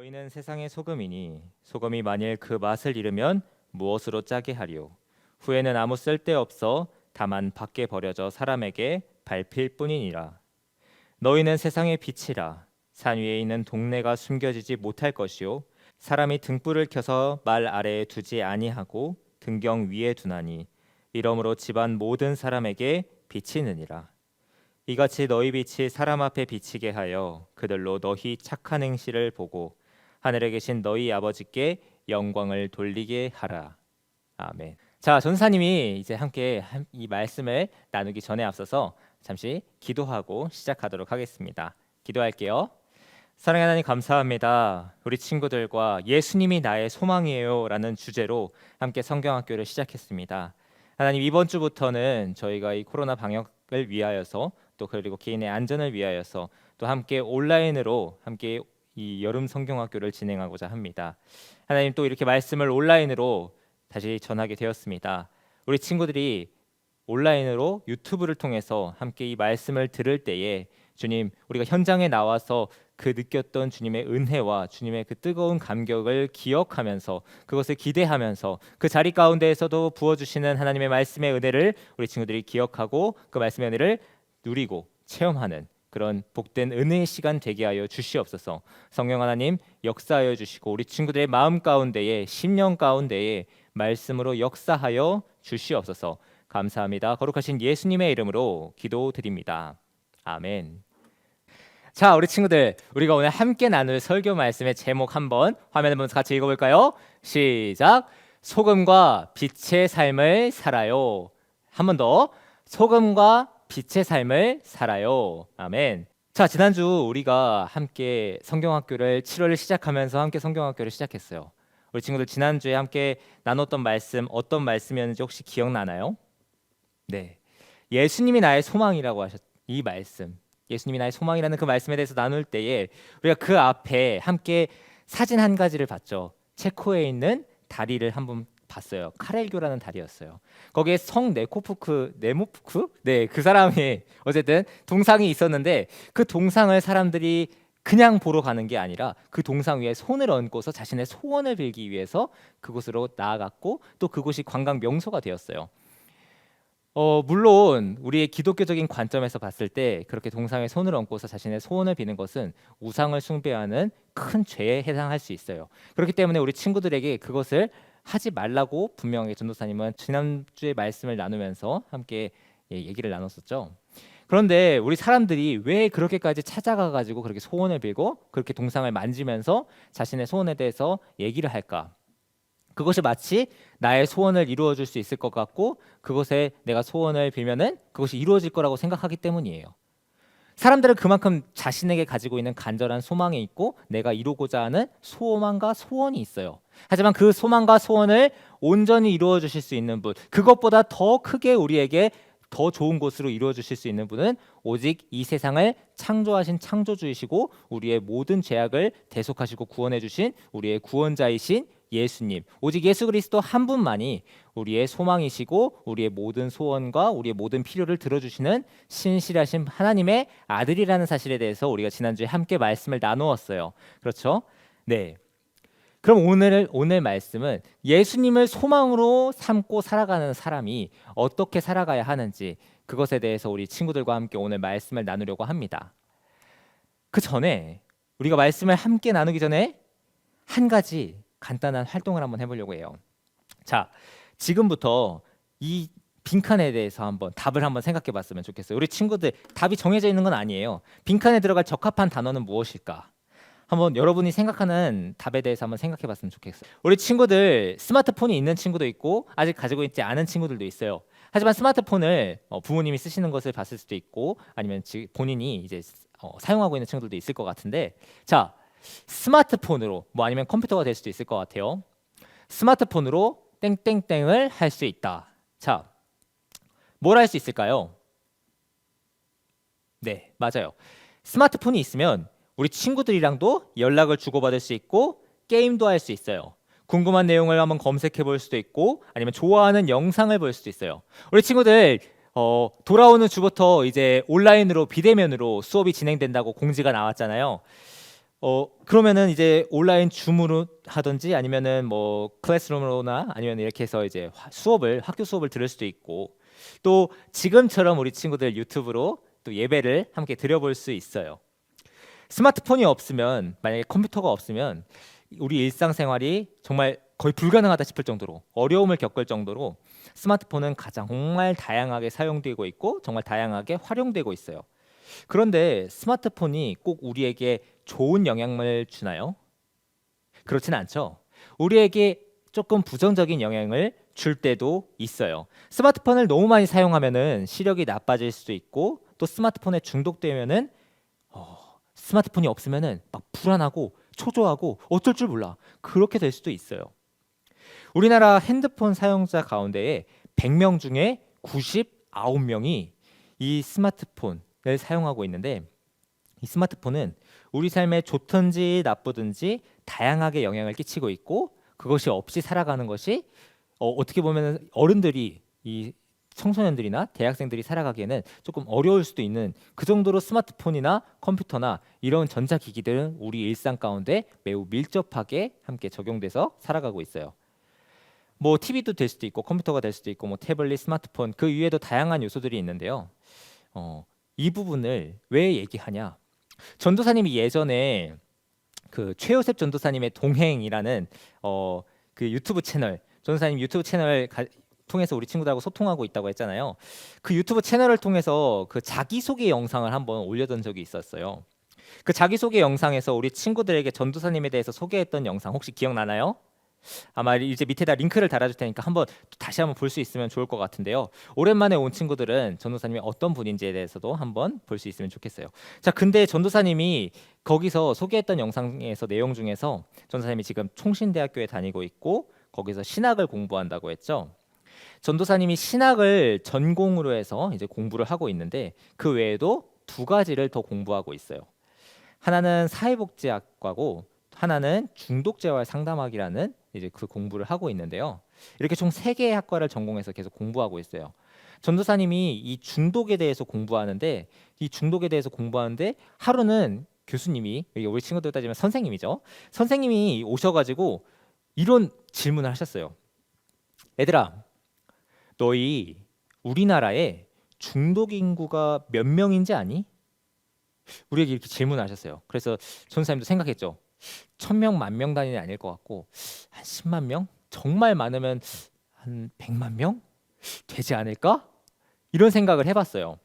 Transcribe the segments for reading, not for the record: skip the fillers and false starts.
너희는 세상의 소금이니 소금이 만일 그 맛을 잃으면 무엇으로 짜게 하리요? 후에는 아무 쓸데없어 다만 밖에 버려져 사람에게 밟힐 뿐이니라. 너희는 세상의 빛이라. 산 위에 있는 동네가 숨겨지지 못할 것이요 사람이 등불을 켜서 말 아래에 두지 아니하고 등경 위에 두나니 이러므로 집안 모든 사람에게 비치느니라. 이같이 너희 빛이 사람 앞에 비치게 하여 그들로 너희 착한 행실을 보고 하늘에 계신 너희 아버지께 영광을 돌리게 하라. 아멘. 자, 전사님이 이제 함께 이 말씀을 나누기 전에 앞서서 잠시 기도하고 시작하도록 하겠습니다. 기도할게요. 사랑하는 하나님 감사합니다. 우리 친구들과 예수님이 나의 소망이에요 라는 주제로 함께 성경학교를 시작했습니다. 하나님, 이번 주부터는 저희가 이 코로나 방역을 위하여서 또 그리고 개인의 안전을 위하여서 또 함께 온라인으로 함께 이 여름 성경학교를 진행하고자 합니다. 하나님, 또 이렇게 말씀을 온라인으로 다시 전하게 되었습니다. 우리 친구들이 온라인으로 유튜브를 통해서 함께 이 말씀을 들을 때에 주님, 우리가 현장에 나와서 그 느꼈던 주님의 은혜와 주님의 그 뜨거운 감격을 기억하면서 그것을 기대하면서 그 자리 가운데에서도 부어주시는 하나님의 말씀의 은혜를 우리 친구들이 기억하고 그 말씀의 은혜를 누리고 체험하는 그런 복된 은혜의 시간 되게 하여 주시옵소서. 성령 하나님 역사하여 주시고 우리 친구들의 마음 가운데에 심령 가운데에 말씀으로 역사하여 주시옵소서. 감사합니다. 거룩하신 예수님의 이름으로 기도드립니다. 아멘. 자, 우리 친구들, 우리가 오늘 함께 나눌 설교 말씀의 제목 한번 화면을 보면서 같이 읽어볼까요? 시작. 소금과 빛의 삶을 살아요. 한 번 더. 소금과 빛의 삶을 살아요. 아멘. 자, 지난주 우리가 함께 성경학교를 7월을 시작하면서 함께 성경학교를 시작했어요. 우리 친구들 지난주에 함께 나눴던 말씀 어떤 말씀이었는지 혹시 기억나나요? 네, 예수님이 나의 소망이라고 하셨. 이 말씀, 예수님이 나의 소망이라는 그 말씀에 대해서 나눌 때에 우리가 그 앞에 함께 사진 한 가지를 봤죠. 체코에 있는 다리를 한번 봤어요. 카렐교라는 다리였어요. 거기에 성 네모프크, 네, 그 사람이 어쨌든 동상이 있었는데 그 동상을 사람들이 그냥 보러 가는 게 아니라 그 동상 위에 손을 얹고서 자신의 소원을 빌기 위해서 그곳으로 나아갔고 또 그곳이 관광 명소가 되었어요. 물론 우리의 기독교적인 관점에서 봤을 때 그렇게 동상에 손을 얹고서 자신의 소원을 비는 것은 우상을 숭배하는 큰 죄에 해당할 수 있어요. 그렇기 때문에 우리 친구들에게 그것을 하지 말라고 분명히 전도사님은 지난주에 말씀을 나누면서 함께 얘기를 나눴었죠. 그런데 우리 사람들이 왜 그렇게까지 찾아가 가지고 그렇게 소원을 빌고 그렇게 동상을 만지면서 자신의 소원에 대해서 얘기를 할까? 그것이 마치 나의 소원을 이루어 줄 수 있을 것 같고 그것에 내가 소원을 빌면은 그것이 이루어질 거라고 생각하기 때문이에요. 사람들은 그만큼 자신에게 가지고 있는 간절한 소망이 있고 내가 이루고자 하는 소망과 소원이 있어요. 하지만 그 소망과 소원을 온전히 이루어 주실 수 있는 분, 그것보다 더 크게 우리에게 더 좋은 곳으로 이루어 주실 수 있는 분은 오직 이 세상을 창조하신 창조주이시고 우리의 모든 죄악을 대속하시고 구원해 주신 우리의 구원자이신 예수님, 오직 예수 그리스도 한 분만이 우리의 소망이시고 우리의 모든 소원과 우리의 모든 필요를 들어주시는 신실하신 하나님의 아들이라는 사실에 대해서 우리가 지난주에 함께 말씀을 나누었어요. 그렇죠? 네. 그럼 오늘 말씀은 예수님을 소망으로 삼고 살아가는 사람이 어떻게 살아가야 하는지 그것에 대해서 우리 친구들과 함께 오늘 말씀을 나누려고 합니다. 그 전에 우리가 말씀을 함께 나누기 전에 한 가지 간단한 활동을 한번 해보려고 해요. 자, 지금부터 이 빈칸에 대해서 한번 답을 한번 생각해 봤으면 좋겠어요. 우리 친구들 답이 정해져 있는 건 아니에요. 빈칸에 들어갈 적합한 단어는 무엇일까? 한번 여러분이 생각하는 답에 대해서 한번 생각해 봤으면 좋겠어요. 우리 친구들 스마트폰이 있는 친구도 있고 아직 가지고 있지 않은 친구들도 있어요. 하지만 스마트폰을 부모님이 쓰시는 것을 봤을 수도 있고 아니면 본인이 이제 사용하고 있는 친구들도 있을 것 같은데, 자, 스마트폰으로 아니면 컴퓨터가 될 수도 있을 것 같아요. 스마트폰으로 땡땡땡을 할 수 있다. 자, 뭘 할 수 있을까요? 네, 맞아요. 스마트폰이 있으면 우리 친구들이랑도 연락을 주고받을 수 있고 게임도 할 수 있어요. 궁금한 내용을 한번 검색해 볼 수도 있고 아니면 좋아하는 영상을 볼 수도 있어요. 우리 친구들 돌아오는 주부터 이제 온라인으로 비대면으로 수업이 진행된다고 공지가 나왔잖아요. 그러면은 이제 온라인 줌으로 하든지 아니면은 뭐 클래스룸으로나 아니면 이렇게 해서 이제 학교 수업을 들을 수도 있고, 또 지금처럼 우리 친구들 유튜브로 또 예배를 함께 드려볼 수 있어요. 스마트폰이 없으면, 만약에 컴퓨터가 없으면 우리 일상생활이 정말 거의 불가능하다 싶을 정도로 어려움을 겪을 정도로 스마트폰은 가장 정말 다양하게 사용되고 있고 정말 다양하게 활용되고 있어요. 그런데 스마트폰이 꼭 우리에게 좋은 영향을 주나요? 그렇진 않죠. 우리에게 조금 부정적인 영향을 줄 때도 있어요. 스마트폰을 너무 많이 사용하면은 시력이 나빠질 수도 있고, 또 스마트폰에 중독되면은 스마트폰이 없으면은 막 불안하고 초조하고 어쩔 줄 몰라, 그렇게 될 수도 있어요. 우리나라 핸드폰 사용자 가운데 100명 중에 99명이 이 스마트폰을 사용하고 있는데, 이 스마트폰은 우리 삶에 좋든지 나쁘든지 다양하게 영향을 끼치고 있고, 그것이 없이 살아가는 것이 어떻게 보면 어른들이, 이 청소년들이나 대학생들이 살아가기에는 조금 어려울 수도 있는, 그 정도로 스마트폰이나 컴퓨터나 이런 전자기기들은 우리 일상 가운데 매우 밀접하게 함께 적용돼서 살아가고 있어요. 뭐 TV도 될 수도 있고 컴퓨터가 될 수도 있고 뭐 태블릿, 스마트폰, 그 이외에도 다양한 요소들이 있는데요. 이 부분을 왜 얘기하냐? 전도사님이 예전에 그 최요셉 전도사님의 동행이라는 그 유튜브 채널, 전도사님 유튜브 채널 통해서 우리 친구들하고 소통하고 있다고 했잖아요. 그 유튜브 채널을 통해서 그 자기소개 영상을 한번 올려둔 적이 있었어요. 그 자기소개 영상에서 우리 친구들에게 전도사님에 대해서 소개했던 영상 혹시 기억나나요? 아마 이제 밑에다 링크를 달아줄 테니까 다시 한번 볼 수 있으면 좋을 것 같은데요. 오랜만에 온 친구들은 전도사님이 어떤 분인지에 대해서도 한번 볼 수 있으면 좋겠어요. 자, 근데 전도사님이 거기서 소개했던 영상에서 내용 중에서, 전도사님이 지금 총신대학교에 다니고 있고 거기서 신학을 공부한다고 했죠. 전도사님이 신학을 전공으로 해서 이제 공부를 하고 있는데, 그 외에도 두 가지를 더 공부하고 있어요. 하나는 사회복지학과고 하나는 중독재활 상담학이라는 이제 그 공부를 하고 있는데요. 이렇게 총 3개의 학과를 전공해서 계속 공부하고 있어요. 전도사님이 이 중독에 대해서 공부하는데, 하루는 교수님이, 우리 친구들 따지면 선생님이죠. 선생님이 오셔가지고 이런 질문을 하셨어요. 얘들아, 너희 우리나라에 중독 인구가 몇 명인지 아니? 우리에게 이렇게 질문을 하셨어요. 그래서 전도사님도 생각했죠. 1000명, 10,000명 단위는 아닐 것 같고 한 10만 명? 정말 많으면 한 100만 명? 되지 않을까? 이런 생각을 해봤어요.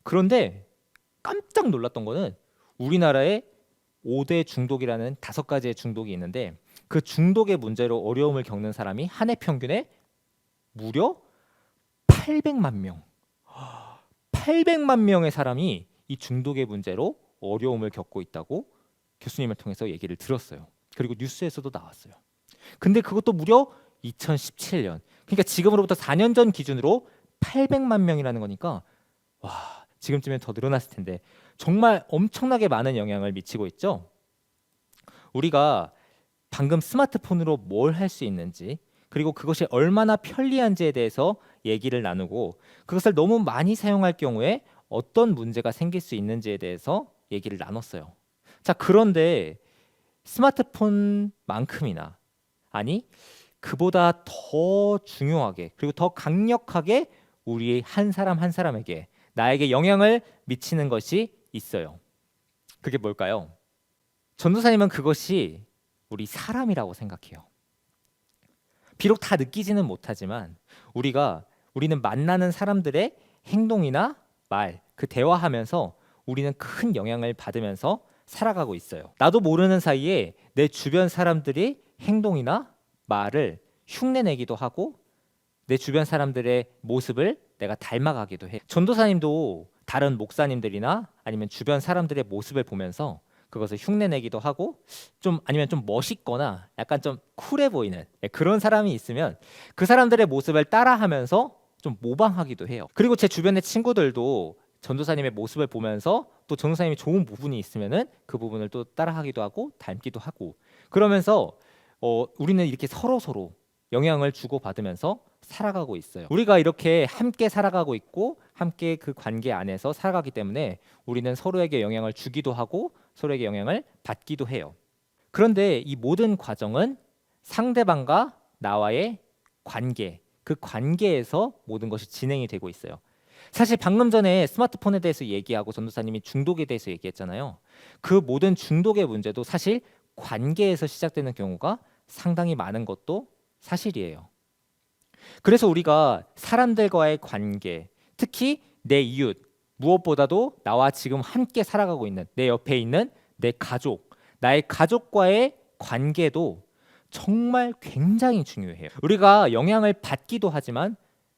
그런데 깜짝 놀랐던 거는 우리나라에 5대 중독이라는 5가지의 중독이 있는데, 그 중독의 문제로 어려움을 겪는 사람이 한 해 평균에 무려 800만 명. 800만 명의 사람이 이 중독의 문제로 어려움을 겪고 있다고 교수님을 통해서 얘기를 들었어요. 그리고 뉴스에서도 나왔어요. 근데 그것도 무려 2017년. 그러니까 지금으로부터 4년 전 기준으로 800만 명이라는 거니까, 와, 지금쯤엔 더 늘어났을 텐데 정말 엄청나게 많은 영향을 미치고 있죠. 우리가 방금 스마트폰으로 뭘 할 수 있는지, 그리고 그것이 얼마나 편리한지에 대해서 얘기를 나누고, 그것을 너무 많이 사용할 경우에 어떤 문제가 생길 수 있는지에 대해서 얘기를 나눴어요. 자, 그런데 스마트폰만큼이나, 아니 그보다 더 중요하게, 그리고 더 강력하게 우리 한 사람 한 사람에게, 나에게 영향을 미치는 것이 있어요. 그게 뭘까요? 전도사님은 그것이 우리 사람이라고 생각해요. 비록 다 느끼지는 못하지만 우리는 만나는 사람들의 행동이나 말, 그 대화하면서 우리는 큰 영향을 받으면서 살아가고 있어요. 나도 모르는 사이에 내 주변 사람들이 행동이나 말을 흉내내기도 하고, 내 주변 사람들의 모습을 내가 닮아가기도 해. 전도사님도 다른 목사님들이나 아니면 주변 사람들의 모습을 보면서 그것을 흉내내기도 하고, 아니면 좀 멋있거나 약간 좀 쿨해 보이는 그런 사람이 있으면 그 사람들의 모습을 따라하면서 좀 모방하기도 해요. 그리고 제 주변의 친구들도 전도사님의 모습을 보면서 또 전도사님이 좋은 부분이 있으면은 그 부분을 또 따라하기도 하고 닮기도 하고, 그러면서 우리는 이렇게 서로 영향을 주고 받으면서 살아가고 있어요. 우리가 이렇게 함께 살아가고 있고 함께 그 관계 안에서 살아가기 때문에 우리는 서로에게 영향을 주기도 하고 서로에게 영향을 받기도 해요. 그런데 이 모든 과정은 상대방과 나와의 관계, 그 관계에서 모든 것이 진행이 되고 있어요. 사실 방금 전에 스마트폰에 대해서 얘기하고 전도사님이 중독에 대해서 얘기했잖아요. 그 모든 중독의 문제도 사실 관계에서 시작되는 경우가 상당히 많은 것도 사실이에요. 그래서 우리가 사람들과의 관계, 특히 내 이웃, 무엇보다도 나와 지금 함께 살아가고 있는 내 옆에 있는 내 가족, 나의 가족과의 관계도 정말 굉장히 중요해요. 우리가 영향을 받기도 하지만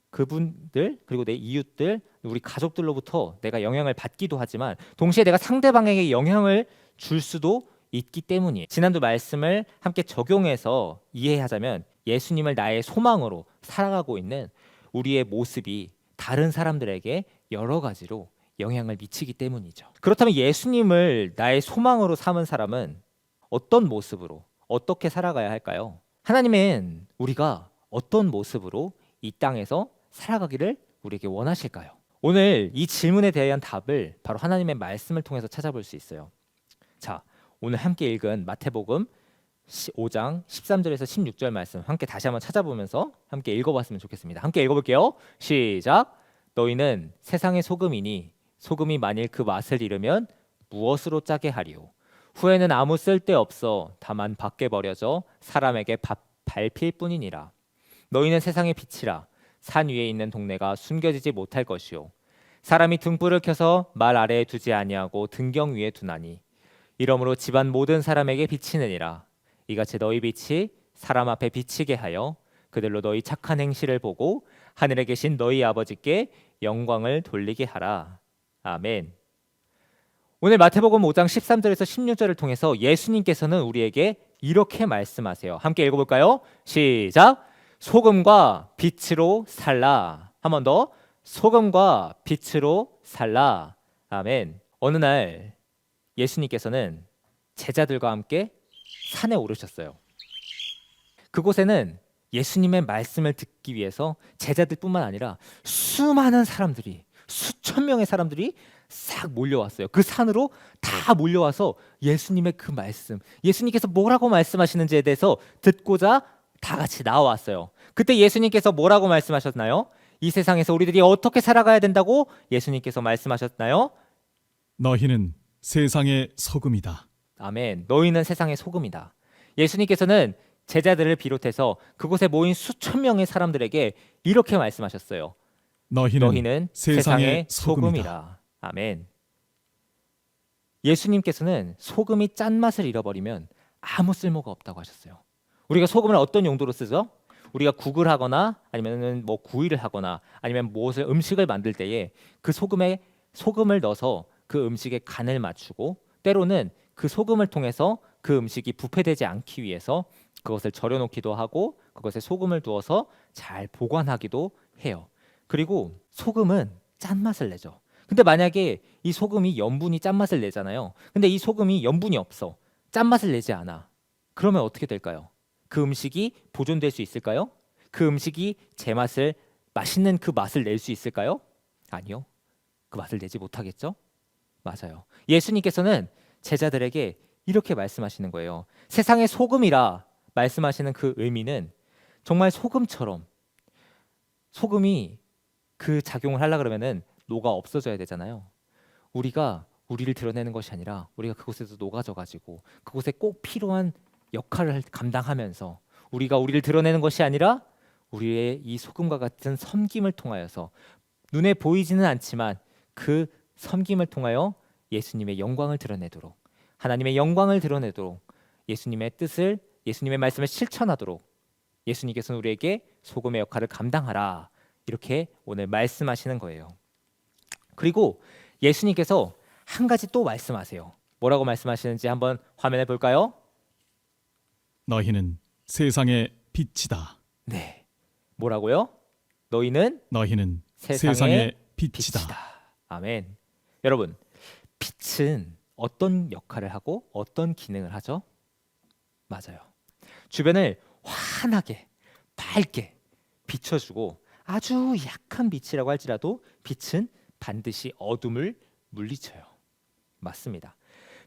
그분들 그리고 내 이웃들, 우리 가족들로부터 내가 영향을 받기도 하지만 동시에 내가 상대방에게 영향을 줄 수도 있기 때문이에요. 지난주 말씀을 함께 적용해서 이해하자면 예수님을 나의 소망으로 살아가고 있는 우리의 모습이 다른 사람들에게 여러 가지로 영향을 미치기 때문이죠. 그렇다면 예수님을 나의 소망으로 삼은 사람은 어떤 모습으로 어떻게 살아가야 할까요? 하나님은 우리가 어떤 모습으로 이 땅에서 살아가기를 우리에게 원하실까요? 오늘 이 질문에 대한 답을 바로 하나님의 말씀을 통해서 찾아볼 수 있어요. 자, 오늘 함께 읽은 마태복음 5장 13절에서 16절 말씀 함께 다시 한번 찾아보면서 함께 읽어봤으면 좋겠습니다. 함께 읽어볼게요. 시작. 너희는 세상의 소금이니 소금이 만일 그 맛을 잃으면 무엇으로 짜게 하리요? 후에는 아무 쓸데없어 다만 밖에 버려져 사람에게 밟힐 뿐이니라. 너희는 세상의 빛이라. 산 위에 있는 동네가 숨겨지지 못할 것이요 사람이 등불을 켜서 말 아래에 두지 아니하고 등경 위에 두나니 이러므로 집안 모든 사람에게 비치느니라. 이같이 너희 빛이 사람 앞에 비치게 하여 그들로 너희 착한 행실을 보고 하늘에 계신 너희 아버지께 영광을 돌리게 하라. 아멘. 오늘 마태복음 5장 13절에서 16절을 통해서 예수님께서는 우리에게 이렇게 말씀하세요. 함께 읽어볼까요? 시작. 소금과 빛으로 살라. 한 번 더. 소금과 빛으로 살라. 아멘. 어느 날 예수님께서는 제자들과 함께 산에 오르셨어요. 그곳에는 예수님의 말씀을 듣기 위해서 제자들뿐만 아니라 수많은 사람들이, 수천 명의 사람들이 싹 몰려왔어요. 그 산으로 다 몰려와서 예수님의 그 말씀, 예수님께서 뭐라고 말씀하시는지에 대해서 듣고자 다 같이 나와왔어요. 그때 예수님께서 뭐라고 말씀하셨나요? 이 세상에서 우리들이 어떻게 살아가야 된다고 예수님께서 말씀하셨나요? 너희는 세상의 소금이다. 아멘. 너희는 세상의 소금이다. 예수님께서는 제자들을 비롯해서 그곳에 모인 수천 명의 사람들에게 이렇게 말씀하셨어요. 너희는 세상의 소금이라. 아멘. 예수님께서는 소금이 짠맛을 잃어버리면 아무 쓸모가 없다고 하셨어요. 우리가 소금을 어떤 용도로 쓰죠? 우리가 국을 하거나 아니면 뭐 구이를 하거나 아니면 무엇을 음식을 만들 때에 그 소금에 소금을 넣어서 그 음식의 간을 맞추고 때로는 그 소금을 통해서 그 음식이 부패되지 않기 위해서 그것을 절여놓기도 하고 그것에 소금을 두어서 잘 보관하기도 해요. 그리고 소금은 짠맛을 내죠. 근데 만약에 이 소금이 염분이 짠맛을 내잖아요. 근데 이 소금이 염분이 없어. 짠맛을 내지 않아. 그러면 어떻게 될까요? 그 음식이 보존될 수 있을까요? 그 음식이 제맛을 맛있는 그 맛을 낼 수 있을까요? 아니요. 그 맛을 내지 못하겠죠? 맞아요. 예수님께서는 제자들에게 이렇게 말씀하시는 거예요. 세상의 소금이라 말씀하시는 그 의미는 정말 소금처럼 소금이 그 작용을 하려 그러면은 녹아 없어져야 되잖아요. 우리가 우리를 드러내는 것이 아니라 우리가 그곳에서 녹아져 가지고 그곳에 꼭 필요한 역할을 감당하면서 우리가 우리를 드러내는 것이 아니라 우리의 이 소금과 같은 섬김을 통하여서 눈에 보이지는 않지만 그 섬김을 통하여 예수님의 영광을 드러내도록 하나님의 영광을 드러내도록 예수님의 뜻을 예수님의 말씀을 실천하도록 예수님께서는 우리에게 소금의 역할을 감당하라 이렇게 오늘 말씀하시는 거예요. 그리고 예수님께서 한 가지 또 말씀하세요. 뭐라고 말씀하시는지 한번 화면에 볼까요? 너희는 세상의 빛이다. 네. 뭐라고요? 너희는 세상의 빛이다. 아멘. 여러분, 빛은 어떤 역할을 하고 어떤 기능을 하죠? 맞아요. 주변을 환하게 밝게 비춰주고 아주 약한 빛이라고 할지라도 빛은 반드시 어둠을 물리쳐요. 맞습니다.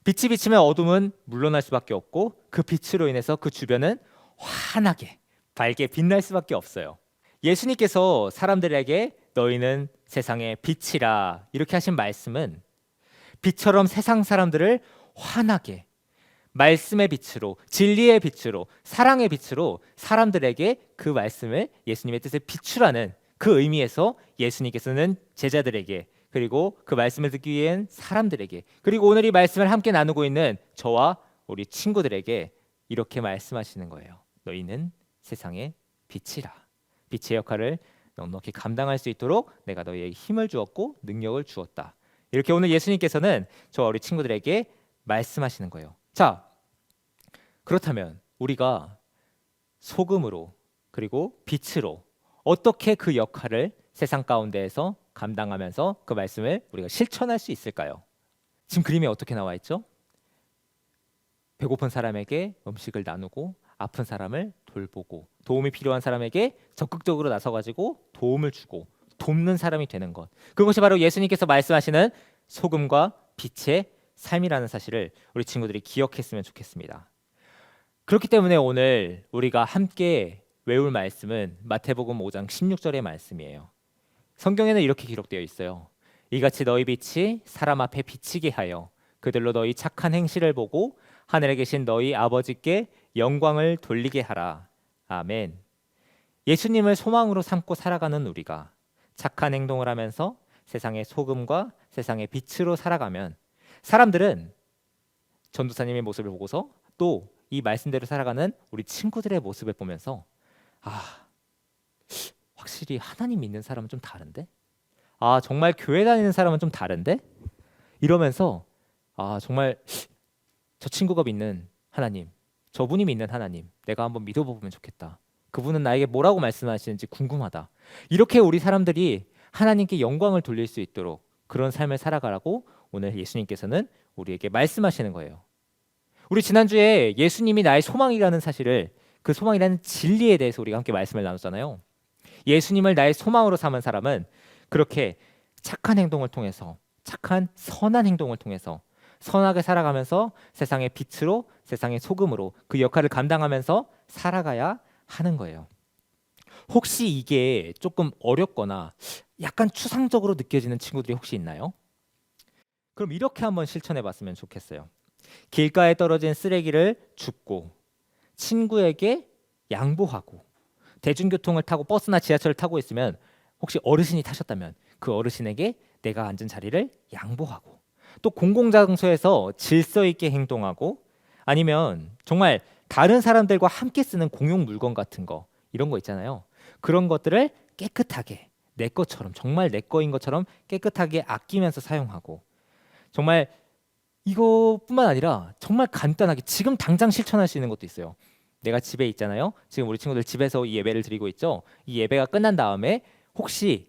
빛이 비치면 어둠은 물러날 수밖에 없고 그 빛으로 인해서 그 주변은 환하게 밝게 빛날 수밖에 없어요. 예수님께서 사람들에게 너희는 세상의 빛이라 이렇게 하신 말씀은 빛처럼 세상 사람들을 환하게 말씀의 빛으로, 진리의 빛으로, 사랑의 빛으로 사람들에게 그 말씀을 예수님의 뜻을 비추라는 그 의미에서 예수님께서는 제자들에게, 그리고 그 말씀을 듣기 위한 사람들에게, 그리고 오늘 이 말씀을 함께 나누고 있는 저와 우리 친구들에게 이렇게 말씀하시는 거예요. 너희는 세상의 빛이라. 빛의 역할을 넉넉히 감당할 수 있도록 내가 너희에게 힘을 주었고 능력을 주었다. 이렇게 오늘 예수님께서는 저와 우리 친구들에게 말씀하시는 거예요. 자, 그렇다면 우리가 소금으로 그리고 빛으로 어떻게 그 역할을 세상 가운데에서 감당하면서 그 말씀을 우리가 실천할 수 있을까요? 지금 그림에 어떻게 나와 있죠? 배고픈 사람에게 음식을 나누고 아픈 사람을 돌보고 도움이 필요한 사람에게 적극적으로 나서가지고 도움을 주고 돕는 사람이 되는 것. 그것이 바로 예수님께서 말씀하시는 소금과 빛의 삶이라는 사실을 우리 친구들이 기억했으면 좋겠습니다. 그렇기 때문에 오늘 우리가 함께 외울 말씀은 마태복음 5장 16절의 말씀이에요. 성경에는 이렇게 기록되어 있어요. 이같이 너희 빛이 사람 앞에 비치게 하여 그들로 너희 착한 행실을 보고 하늘에 계신 너희 아버지께 영광을 돌리게 하라. 아멘. 예수님을 소망으로 삼고 살아가는 우리가 착한 행동을 하면서 세상의 소금과 세상의 빛으로 살아가면 사람들은 전도사님의 모습을 보고서 또 이 말씀대로 살아가는 우리 친구들의 모습을 보면서 확실히 하나님 믿는 사람은 좀 다른데? 정말 교회 다니는 사람은 좀 다른데? 이러면서 정말 저 친구가 믿는 하나님, 저분이 믿는 하나님, 내가 한번 믿어보면 좋겠다. 그분은 나에게 뭐라고 말씀하시는지 궁금하다. 이렇게 우리 사람들이 하나님께 영광을 돌릴 수 있도록 그런 삶을 살아가라고 오늘 예수님께서는 우리에게 말씀하시는 거예요. 우리 지난주에 예수님이 나의 소망이라는 사실을, 그 소망이라는 진리에 대해서 우리가 함께 말씀을 나눴잖아요. 예수님을 나의 소망으로 삼은 사람은 그렇게 착한 행동을 통해서, 착한 선한 행동을 통해서 선하게 살아가면서 세상의 빛으로, 세상의 소금으로 그 역할을 감당하면서 살아가야 하는 거예요. 혹시 이게 조금 어렵거나 약간 추상적으로 느껴지는 친구들이 혹시 있나요? 그럼 이렇게 한번 실천해 봤으면 좋겠어요. 길가에 떨어진 쓰레기를 줍고, 친구에게 양보하고, 대중교통을 타고 버스나 지하철을 타고 있으면 혹시 어르신이 타셨다면 그 어르신에게 내가 앉은 자리를 양보하고, 또 공공장소에서 질서 있게 행동하고, 아니면 정말 다른 사람들과 함께 쓰는 공용 물건 같은 거, 이런 거 있잖아요. 그런 것들을 깨끗하게 내 것처럼, 정말 내 거인 것처럼 깨끗하게 아끼면서 사용하고, 정말 이것뿐만 아니라 정말 간단하게 지금 당장 실천할 수 있는 것도 있어요. 내가 집에 있잖아요. 지금 우리 친구들 집에서 이 예배를 드리고 있죠. 이 예배가 끝난 다음에 혹시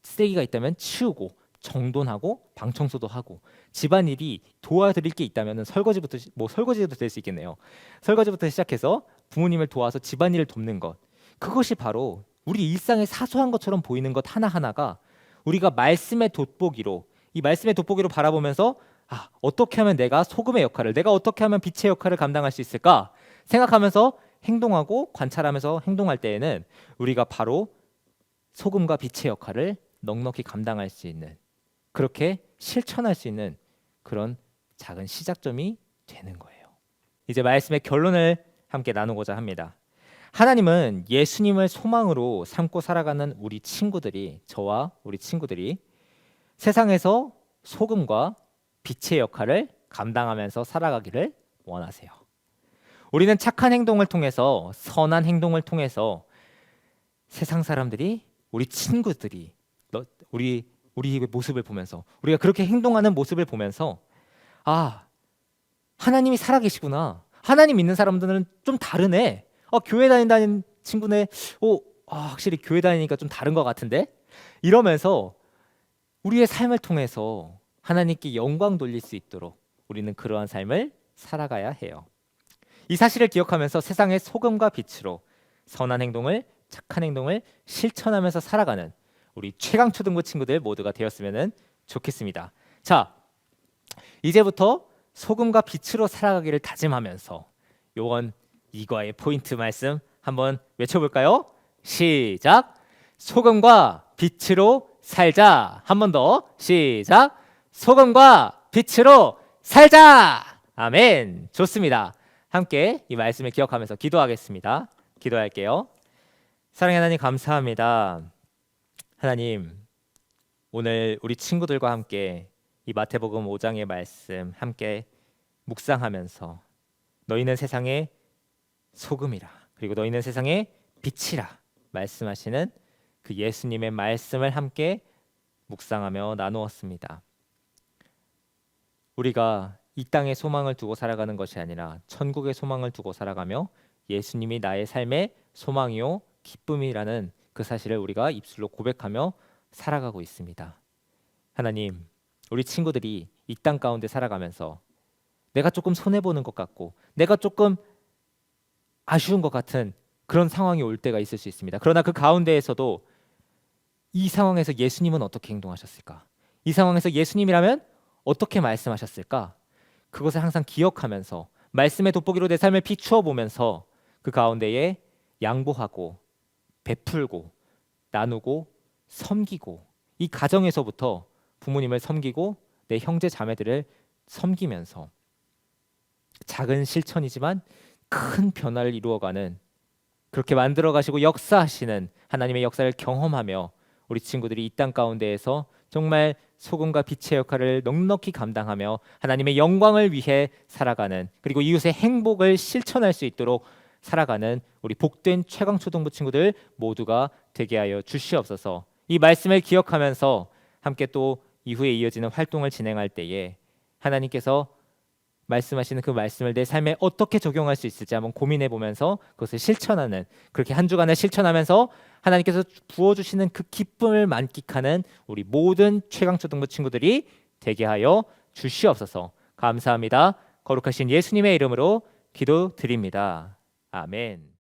쓰레기가 있다면 치우고, 정돈하고, 방 청소도 하고, 집안일이 도와드릴 게 있다면 설거지부터, 설거지도 될 수 있겠네요. 설거지부터 시작해서 부모님을 도와서 집안일을 돕는 것, 그것이 바로 우리 일상의 사소한 것처럼 보이는 것 하나하나가 우리가 말씀의 돋보기로, 이 말씀의 돋보기로 바라보면서 어떻게 하면 내가 소금의 역할을, 내가 어떻게 하면 빛의 역할을 감당할 수 있을까 생각하면서 행동하고 관찰하면서 행동할 때에는 우리가 바로 소금과 빛의 역할을 넉넉히 감당할 수 있는, 그렇게 실천할 수 있는 그런 작은 시작점이 되는 거예요. 이제 말씀의 결론을 함께 나누고자 합니다. 하나님은 예수님을 소망으로 삼고 살아가는 우리 친구들이, 저와 우리 친구들이 세상에서 소금과 빛의 역할을 감당하면서 살아가기를 원하세요. 우리는 착한 행동을 통해서, 선한 행동을 통해서 세상 사람들이, 우리 친구들이 우리의 모습을 보면서, 우리가 그렇게 행동하는 모습을 보면서 하나님이 살아계시구나, 하나님 믿는 사람들은 좀 다르네, 교회 다닌다는 친구네, 확실히 교회 다니니까 좀 다른 것 같은데, 이러면서 우리의 삶을 통해서 하나님께 영광 돌릴 수 있도록 우리는 그러한 삶을 살아가야 해요. 이 사실을 기억하면서 세상의 소금과 빛으로 선한 행동을, 착한 행동을 실천하면서 살아가는 우리 최강초등부 친구들 모두가 되었으면 좋겠습니다. 자, 이제부터 소금과 빛으로 살아가기를 다짐하면서 요원 이과의 포인트 말씀 한번 외쳐볼까요? 시작. 소금과 빛으로 살자. 한 번 더. 시작. 소금과 빛으로 살자. 아멘. 좋습니다. 함께 이 말씀을 기억하면서 기도하겠습니다. 기도할게요. 사랑의 하나님 감사합니다. 하나님, 오늘 우리 친구들과 함께 이 마태복음 5장의 말씀 함께 묵상하면서 너희는 세상의 소금이라, 그리고 너희는 세상의 빛이라 말씀하시는 그 예수님의 말씀을 함께 묵상하며 나누었습니다. 우리가 이 땅의 소망을 두고 살아가는 것이 아니라 천국의 소망을 두고 살아가며 예수님이 나의 삶의 소망이요 기쁨이라는 그 사실을 우리가 입술로 고백하며 살아가고 있습니다. 하나님, 우리 친구들이 이 땅 가운데 살아가면서 내가 조금 손해보는 것 같고 내가 조금 아쉬운 것 같은 그런 상황이 올 때가 있을 수 있습니다. 그러나 그 가운데에서도 이 상황에서 예수님은 어떻게 행동하셨을까? 이 상황에서 예수님이라면 어떻게 말씀하셨을까? 그것을 항상 기억하면서 말씀의 돋보기로 내 삶을 비추어 보면서 그 가운데에 양보하고 베풀고 나누고 섬기고 이 가정에서부터 부모님을 섬기고 내 형제 자매들을 섬기면서 작은 실천이지만 큰 변화를 이루어가는, 그렇게 만들어 가시고 역사하시는 하나님의 역사를 경험하며 우리 친구들이 이 땅 가운데에서 정말 소금과 빛의 역할을 넉넉히 감당하며 하나님의 영광을 위해 살아가는, 그리고 이웃의 행복을 실천할 수 있도록 살아가는 우리 복된 최강초등부 친구들 모두가 되게 하여 주시옵소서. 이 말씀을 기억하면서 함께 또 이후에 이어지는 활동을 진행할 때에 하나님께서 말씀하시는 그 말씀을 내 삶에 어떻게 적용할 수 있을지 한번 고민해 보면서 그것을 실천하는, 그렇게 한 주간을 실천하면서 하나님께서 부어주시는 그 기쁨을 만끽하는 우리 모든 최강초등부 친구들이 되게 하여 주시옵소서. 감사합니다. 거룩하신 예수님의 이름으로 기도드립니다. 아멘.